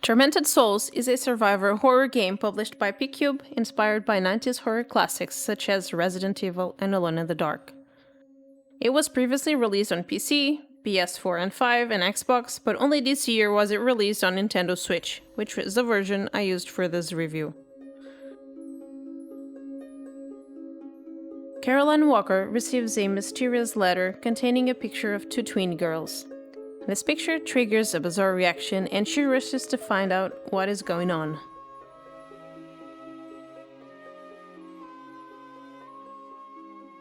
Tormented Souls is a survivor horror game published by P-Cube, inspired by 90s horror classics such as Resident Evil and Alone in the Dark. It was previously released on PC, PS4 and 5, and Xbox, but only this year was it released on Nintendo Switch, which was the version I used for this review. Caroline Walker receives a mysterious letter containing a picture of two twin girls. This picture triggers a bizarre reaction and she rushes to find out what is going on.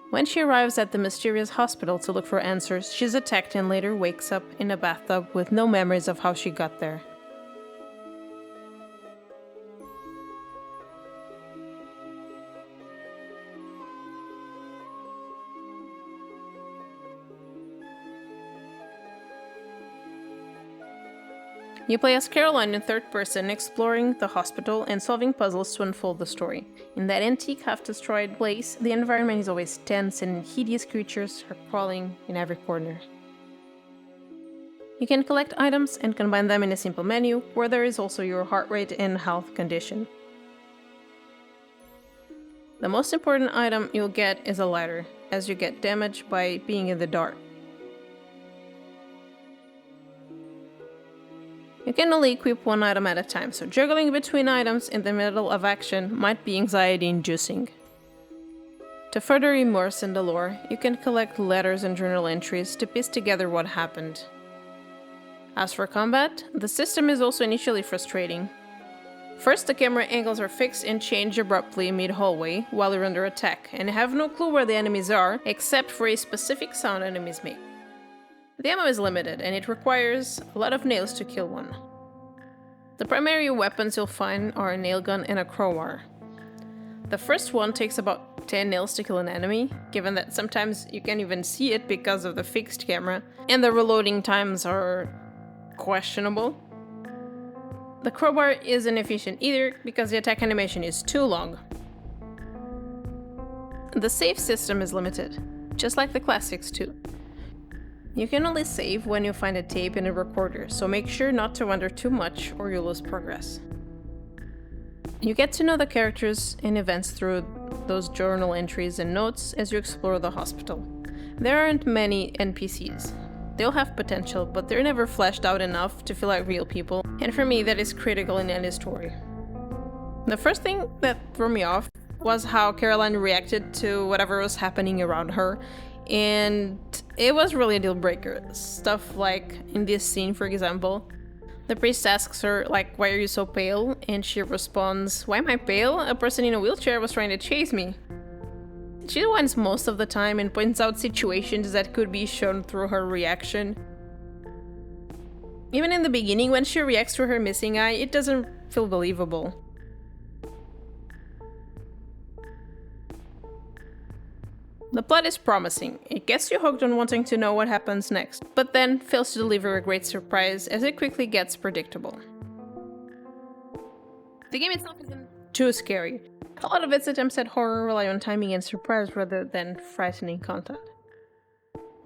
When she arrives at the mysterious hospital to look for answers, she's attacked and later wakes up in a bathtub with no memories of how she got there. You play as Caroline in third person, exploring the hospital and solving puzzles to unfold the story. In that antique, half-destroyed place, the environment is always tense and hideous creatures are crawling in every corner. You can collect items and combine them in a simple menu, where there is also your heart rate and health condition. The most important item you'll get is a lighter, as you get damaged by being in the dark. You can only equip one item at a time, so juggling between items in the middle of action might be anxiety-inducing. To further immerse in the lore, you can collect letters and journal entries to piece together what happened. As for combat, the system is also initially frustrating. First, the camera angles are fixed and change abruptly mid-hallway while you're under attack, and have no clue where the enemies are, except for a specific sound enemies make. The ammo is limited, and it requires a lot of nails to kill one. The primary weapons you'll find are a nail gun and a crowbar. The first one takes about 10 nails to kill an enemy, given that sometimes you can't even see it because of the fixed camera, and the reloading times are questionable. The crowbar isn't efficient either, because the attack animation is too long. The save system is limited, just like the classics too. You can only save when you find a tape and a recorder, so make sure not to wander too much or you'll lose progress. You get to know the characters and events through those journal entries and notes as you explore the hospital. There aren't many NPCs. They'll have potential, but they're never fleshed out enough to feel like real people, and for me that is critical in any story. The first thing that threw me off was how Caroline reacted to whatever was happening around her, and it was really a deal breaker. Stuff like in this scene, for example, the priest asks her, like, "Why are you so pale?" And she responds, "Why am I pale? A person in a wheelchair was trying to chase me." She whines most of the time and points out situations that could be shown through her reaction. Even in the beginning, when she reacts to her missing eye, it doesn't feel believable. The plot is promising. It gets you hooked on wanting to know what happens next, but then fails to deliver a great surprise as it quickly gets predictable. The game itself isn't too scary. A lot of its attempts at horror rely on timing and surprise rather than frightening content.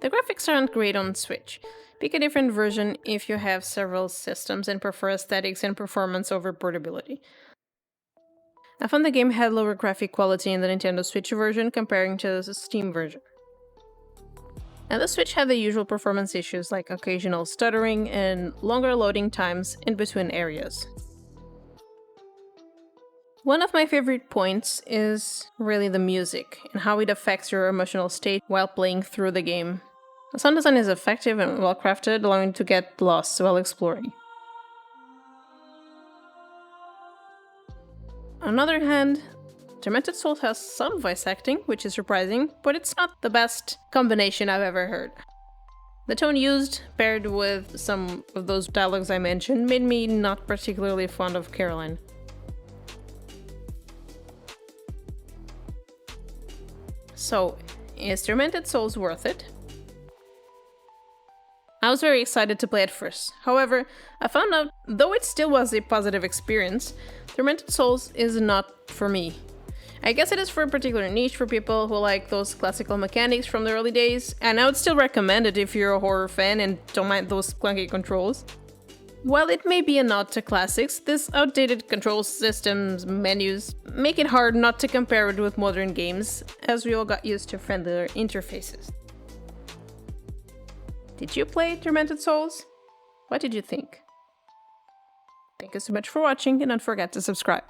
The graphics aren't great on Switch. Pick a different version if you have several systems and prefer aesthetics and performance over portability. I found the game had lower graphic quality in the Nintendo Switch version comparing to the Steam version. And the Switch had the usual performance issues like occasional stuttering and longer loading times in between areas. One of my favorite points is really the music and how it affects your emotional state while playing through the game. The sound design is effective and well crafted, allowing you to get lost while exploring. On the other hand, Tormented Souls has some voice acting, which is surprising, but it's not the best combination I've ever heard. The tone used, paired with some of those dialogues I mentioned, made me not particularly fond of Caroline. So, is Tormented Souls worth it? I was very excited to play it first. However, I found out, though it still was a positive experience, Tormented Souls is not for me. I guess it is for a particular niche for people who like those classical mechanics from the early days, and I would still recommend it if you're a horror fan and don't mind those clunky controls. While it may be a nod to classics, this outdated control systems menus make it hard not to compare it with modern games, as we all got used to friendlier interfaces. Did you play Tormented Souls? What did you think? Thank you so much for watching, and don't forget to subscribe.